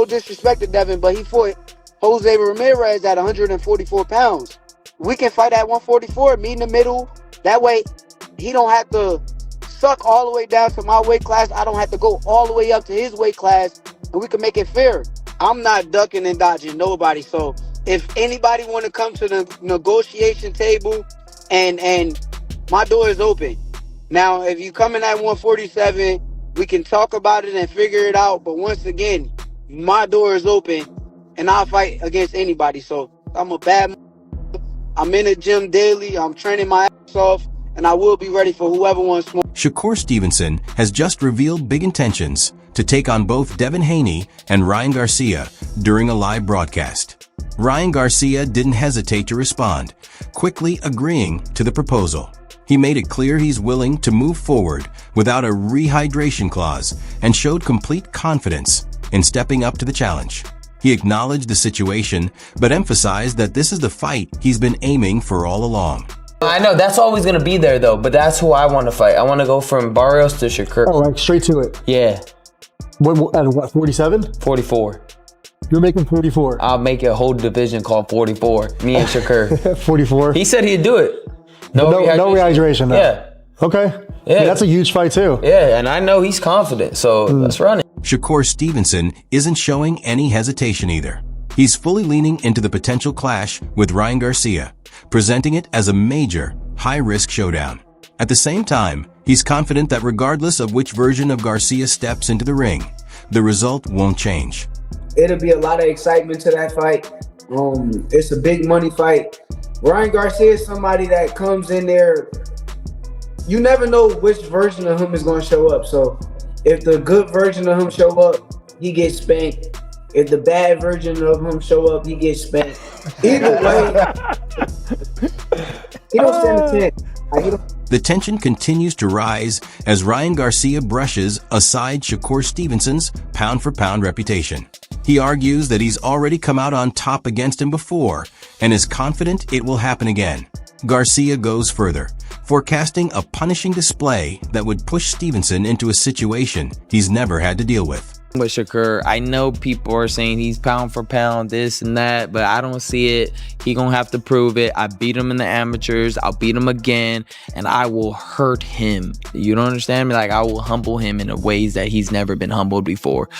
disrespect to Devin, but he fought Jose Ramirez at 144 pounds. We can fight at 144, meet in the middle. That way, he don't have to suck all the way down to my weight class. I don't have to go all the way up to his weight class, and we can make it fair. I'm not ducking and dodging nobody. So if anybody want to come to the negotiation table, and my door is open. Now, if you come in at 147, we can talk about it and figure it out. But once again, my door is open, and I'll fight against anybody. So I'm I'm in the gym daily. I'm training my ass off, and I will be ready for whoever wants more. Shakur Stevenson has just revealed big intentions to take on both Devin Haney and Ryan Garcia during a live broadcast. Ryan Garcia didn't hesitate to respond, quickly agreeing to the proposal. He made it clear he's willing to move forward without a rehydration clause and showed complete confidence in stepping up to the challenge. He acknowledged the situation, but emphasized that this is the fight he's been aiming for all along. I know that's always gonna be there though, but that's who I want to fight. I want to go from Barrios to Shakur. Oh, like straight to it. Yeah. What, 47? 44. You're making 44. I'll make a whole division called 44. Me and Shakur. 44. He said he'd do it. No rehydration. No. Yeah. Okay. Yeah. That's a huge fight too. Yeah, and I know he's confident, so let's run it. Shakur Stevenson isn't showing any hesitation either. He's fully leaning into the potential clash with Ryan Garcia, presenting it as a major, high-risk showdown. At the same time, he's confident that regardless of which version of Garcia steps into the ring, the result won't change. It'll be a lot of excitement to that fight. It's a big money fight. Ryan Garcia is somebody that comes in there. You never know which version of him is going to show up. So if the good version of him show up, he gets spanked. If the bad version of him show up, he gets spanked. Either way, he don't stand a chance. The tension continues to rise as Ryan Garcia brushes aside Shakur Stevenson's pound-for-pound reputation. He argues that he's already come out on top against him before and is confident it will happen again. Garcia goes further, forecasting a punishing display that would push Stevenson into a situation he's never had to deal with. With Shakur, I know people are saying he's pound for pound, this and that, but I don't see it. He gonna have to prove it. I beat him in the amateurs. I'll beat him again, and I will hurt him. You don't understand me? Like, I will humble him in ways that he's never been humbled before.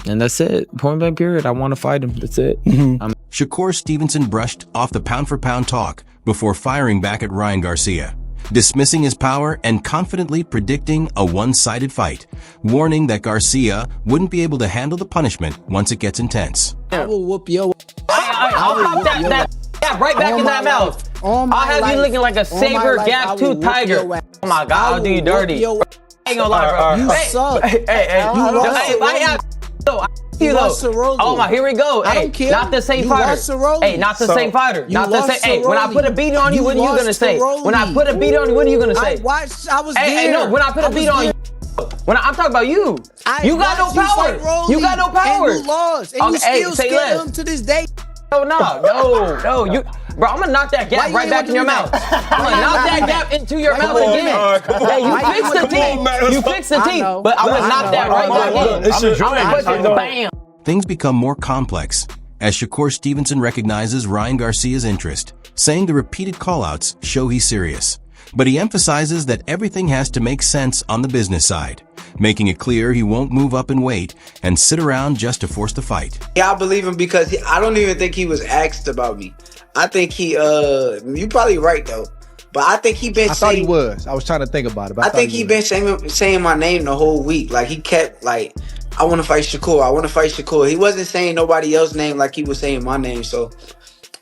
And that's it. Point blank period. I want to fight him. That's it. Shakur Stevenson brushed off the pound-for-pound talk before firing back at Ryan Garcia, dismissing his power and confidently predicting a one-sided fight, warning that Garcia wouldn't be able to handle the punishment once it gets intense. I will whoop your I'll pop that right back in that mouth. I'll have you looking like a saber gap tooth tiger. Oh my God, I'll do you dirty. I ain't gonna lie, bro. You suck. Oh my, here we go. Hey, not the same fighter. Hey, not the same fighter. Not the same. Hey, when I put a beat on you, what are you gonna say? When I put a beat on you, what are you gonna say? I was there. Hey, no, when I put a beat on you. I'm talking about you. You got no power. You got no power. And you lost. And you still scared him to this day. No. Bro, I'm gonna knock that gap right back in your mouth. I'm gonna knock that gap into your mouth again. Yeah, you fixed the teeth. You fixed the teeth. But I'm gonna knock that right back in. Bam. Things become more complex as Shakur Stevenson recognizes Ryan Garcia's interest, saying the repeated callouts show he's serious. But he emphasizes that everything has to make sense on the business side, making it clear he won't move up in weight and sit around just to force the fight. Yeah, I believe him because I don't even think he was asked about me. I think you probably right though, but I think he been I thought he was. I was trying to think about it. I think he been saying my name the whole week. Like, he kept like, I want to fight Shakur. I want to fight Shakur. He wasn't saying nobody else's name like he was saying my name. So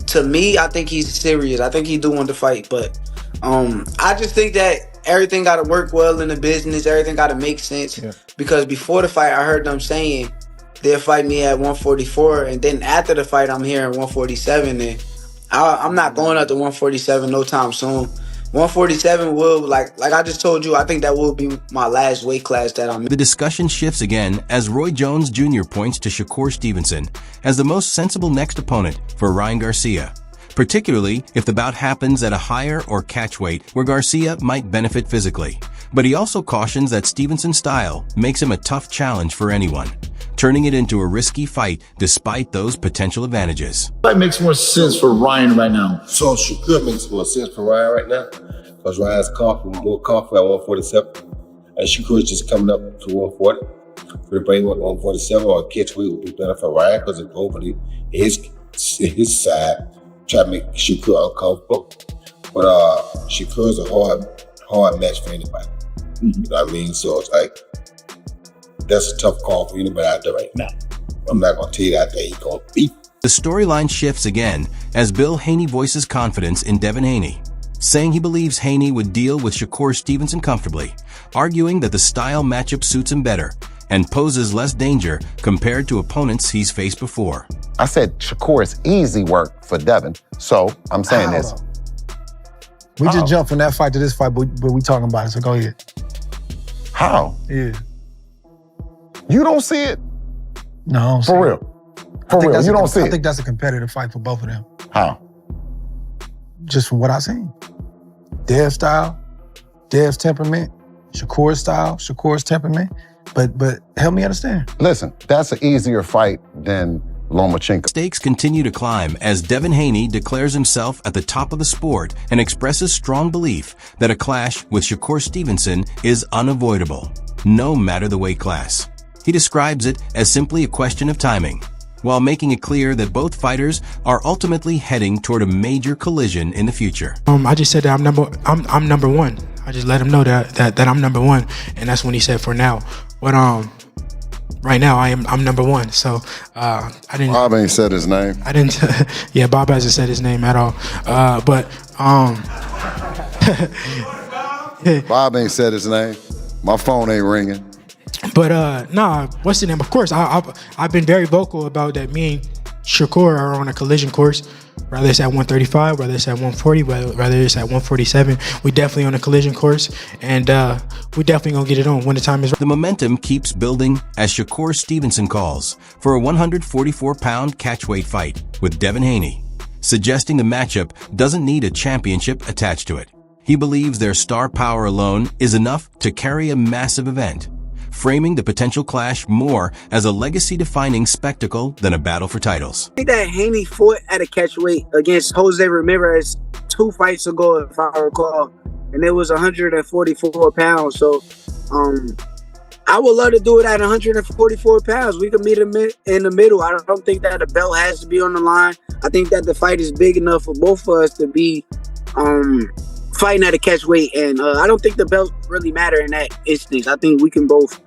to me, I think he's serious. I think he do want to fight, but I just think that everything got to work well in the business. Everything got to make sense. Yeah. Because before the fight, I heard them saying they'll fight me at 144, and then after the fight, I'm here at 147, and I'm not going up to 147 no time soon. 147 will, like I just told you, I think that will be my last weight class that I'm in. The discussion shifts again as Roy Jones Jr. points to Shakur Stevenson as the most sensible next opponent for Ryan Garcia, particularly if the bout happens at a higher or catch weight where Garcia might benefit physically. But he also cautions that Stevenson's style makes him a tough challenge for anyone. turning it into a risky fight despite those potential advantages. What makes more sense for Ryan right now? So Shakur makes more sense for Ryan right now because Ryan's more confident at 147, and Shakur's just coming up to 140. For the bring 147 or catch weight would be better for Ryan because it's hopefully his side try to make Shakur uncomfortable. But Shakur's a hard match for anybody. You know what I mean? So it's like that's a tough call for anybody out there right now. I'm not gonna tell you that he's gonna beat. The storyline shifts again as Bill Haney voices confidence in Devin Haney, saying he believes Haney would deal with Shakur Stevenson comfortably, arguing that the style matchup suits him better and poses less danger compared to opponents he's faced before. I said Shakur is easy work for Devin, so I'm saying this. We just jumped from that fight to this fight, but we talking about it, so go ahead. How? Yeah. You don't see it? No, I don't see For it. real? For real, you don't see I it? think that's a competitive fight for both of them. How? Just from what I've seen. Dev style, Dev's temperament, Shakur's style, Shakur's temperament. But help me understand. Listen, that's an easier fight than Lomachenko. Stakes continue to climb as Devin Haney declares himself at the top of the sport and expresses strong belief that a clash with Shakur Stevenson is unavoidable, no matter the weight class. He describes it as simply a question of timing, while making it clear that both fighters are ultimately heading toward a major collision in the future. I just said that I'm number one. I just let him know that I'm number one, and that's when he said for now. But right now I'm number one. So I didn't. Bob ain't said his name. I didn't. Yeah, Bob hasn't said his name at all. But Bob ain't said his name. My phone ain't ringing. But nah, what's the name? Of course, I've been very vocal about that. Me and Shakur are on a collision course. Whether it's at 135, whether it's at 140, whether it's at 147, we definitely on a collision course, and we definitely gonna get it on when the time is right. The momentum keeps building as Shakur Stevenson calls for a 144-pound catchweight fight with Devin Haney, suggesting the matchup doesn't need a championship attached to it. He believes their star power alone is enough to carry a massive event, framing the potential clash more as a legacy-defining spectacle than a battle for titles. I think that Haney fought at a catchweight against Jose Ramirez 2 fights ago, if I recall, and it was 144 pounds. So I would love to do it at 144 pounds. We could meet him in the middle. I don't think that the belt has to be on the line. I think that the fight is big enough for both of us to be fighting at a catchweight, and I don't think the belt really matter in that instance. I think we can both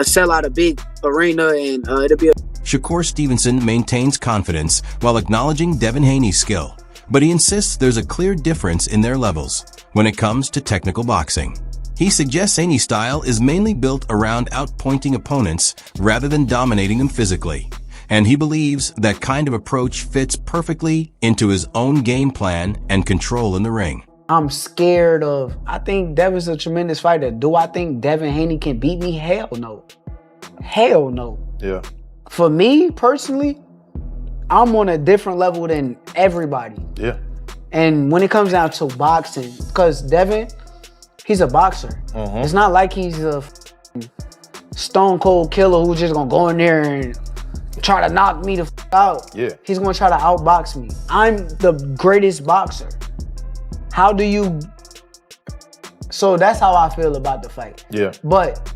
sell out a big arena, and it'll be Shakur Stevenson maintains confidence while acknowledging Devin Haney's skill, but he insists there's a clear difference in their levels when it comes to technical boxing. He suggests Haney's style is mainly built around outpointing opponents rather than dominating them physically, and he believes that kind of approach fits perfectly into his own game plan and control in the ring. I'm scared of. I think Devin's a tremendous fighter. Do I think Devin Haney can beat me? Hell no. Hell no. Yeah. For me, personally, I'm on a different level than everybody. Yeah. And when it comes down to boxing, because Devin, he's a boxer. It's not like he's a stone cold killer who's just gonna go in there and try to knock me the out. Yeah. He's gonna try to outbox me. I'm the greatest boxer. How do you... So that's how I feel about the fight. Yeah. But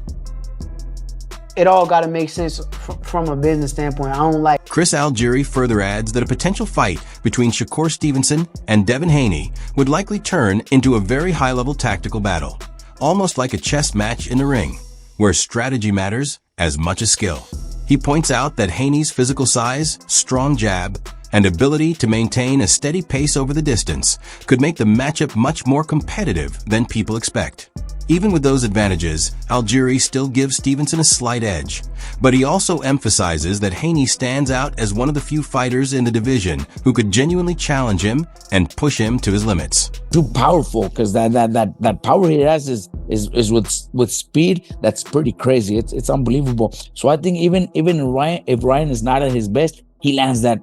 it all got to make sense from a business standpoint. I don't like... Chris Algieri further adds that a potential fight between Shakur Stevenson and Devin Haney would likely turn into a very high-level tactical battle, almost like a chess match in the ring, where strategy matters as much as skill. He points out that Haney's physical size, strong jab, and ability to maintain a steady pace over the distance could make the matchup much more competitive than people expect. Even with those advantages, Algieri still gives Stevenson a slight edge, but he also emphasizes that Haney stands out as one of the few fighters in the division who could genuinely challenge him and push him to his limits. Too powerful, because that power he has is with speed. That's pretty crazy. It's unbelievable. So I think even Ryan, if Ryan is not at his best, he lands that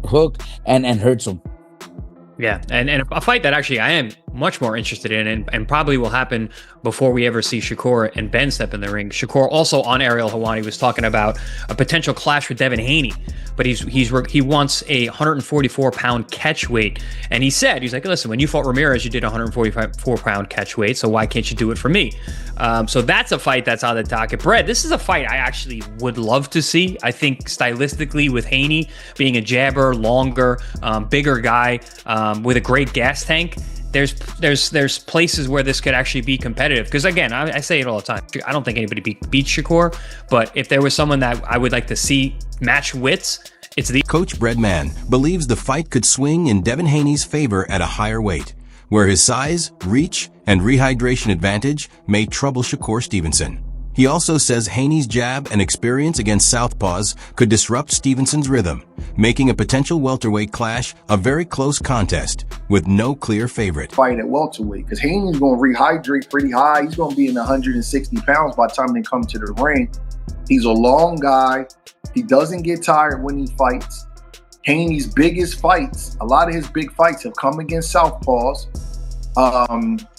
hook and hurts him. Yeah, and a fight that actually I am much more interested in, and probably will happen before we ever see Shakur and Ben step in the ring. Shakur also on Ariel Helwani was talking about a potential clash with Devin Haney, but he wants a 144-pound catch weight, and he's like, listen, when you fought Ramirez, you did 144-pound catch weight, so why can't you do it for me? So that's a fight that's on the docket. Brett, this is a fight I actually would love to see. I think stylistically, with Haney being a jabber, longer, bigger guy with a great gas tank, there's places where this could actually be competitive. Because again, I say it all the time, I don't think anybody beats Shakur, but if there was someone that I would like to see match wits, it's the Coach Breadman believes the fight could swing in Devin Haney's favor at a higher weight, where his size, reach, and rehydration advantage may trouble Shakur Stevenson. He also says Haney's jab and experience against southpaws could disrupt Stevenson's rhythm, making a potential welterweight clash a very close contest with no clear favorite. Fight at welterweight, because Haney's going to rehydrate pretty high. He's going to be in 160 pounds by the time they come to the ring. He's a long guy. He doesn't get tired when he fights. Haney's biggest fights, a lot of his big fights have come against southpaws.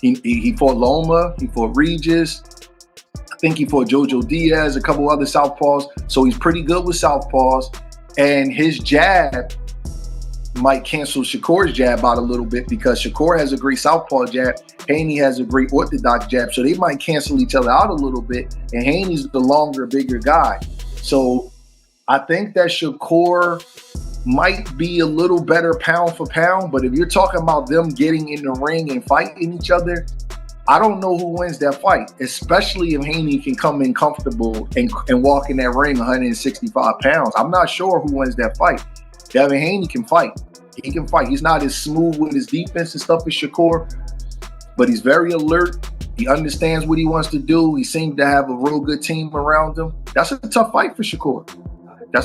He fought Loma, he fought Regis. I think he fought Jojo Diaz, a couple other southpaws. So he's pretty good with southpaws. And his jab might cancel Shakur's jab out a little bit, because Shakur has a great southpaw jab. Haney has a great orthodox jab. So they might cancel each other out a little bit. And Haney's the longer, bigger guy. So I think that Shakur might be a little better pound for pound. But if you're talking about them getting in the ring and fighting each other, I don't know who wins that fight, especially if Haney can come in comfortable and walk in that ring 165 pounds. I'm not sure who wins that fight. Devin Haney can fight. He can fight. He's not as smooth with his defense and stuff as Shakur, but he's very alert. He understands what he wants to do. He seems to have a real good team around him. That's a tough fight for Shakur.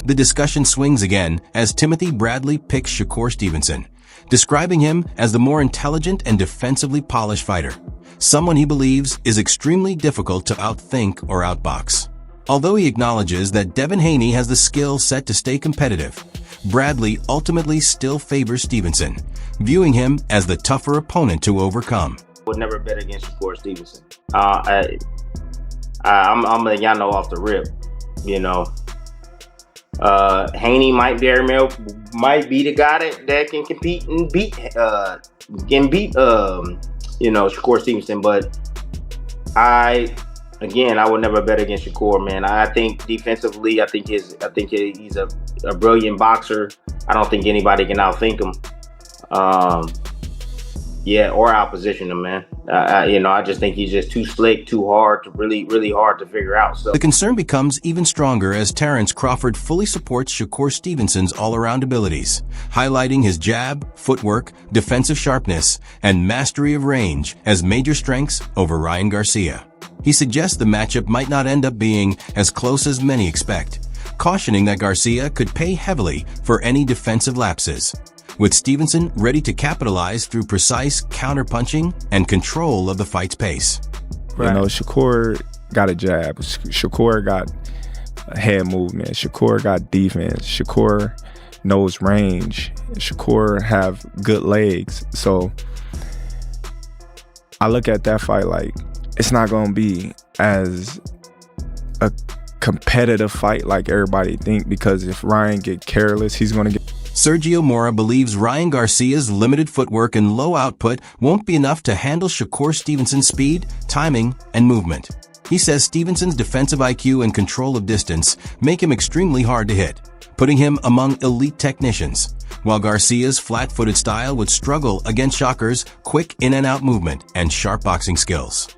The discussion swings again as Timothy Bradley picks Shakur Stevenson, describing him as the more intelligent and defensively polished fighter, someone he believes is extremely difficult to outthink or outbox. Although he acknowledges that Devin Haney has the skill set to stay competitive, Bradley ultimately still favors Stevenson, viewing him as the tougher opponent to overcome. Would never bet against Shakur Stevenson. I'm letting y'all know off the rip, you know. Haney might be the guy that can compete and beat Shakur Stevenson, but I would never bet against Shakur, man. I think defensively, I think he's a brilliant boxer. I don't think anybody can outthink him. Or outposition him, man. I just think he's just too slick, too hard, really hard to figure out. So the concern becomes even stronger as Terrence Crawford fully supports Shakur Stevenson's all-around abilities, highlighting his jab, footwork, defensive sharpness, and mastery of range as major strengths over Ryan Garcia. He suggests the matchup might not end up being as close as many expect, cautioning that Garcia could pay heavily for any defensive lapses, with Stevenson ready to capitalize through precise counter-punching and control of the fight's pace. You know, Shakur got a jab. Shakur got a head movement. Shakur got defense. Shakur knows range. Shakur have good legs. So I look at that fight like it's not going to be as a competitive fight like everybody think, because if Ryan get careless, he's going to get... Sergio Mora believes Ryan Garcia's limited footwork and low output won't be enough to handle Shakur Stevenson's speed, timing, and movement. He says Stevenson's defensive IQ and control of distance make him extremely hard to hit, putting him among elite technicians, while Garcia's flat-footed style would struggle against Shakur's quick in-and-out movement and sharp boxing skills.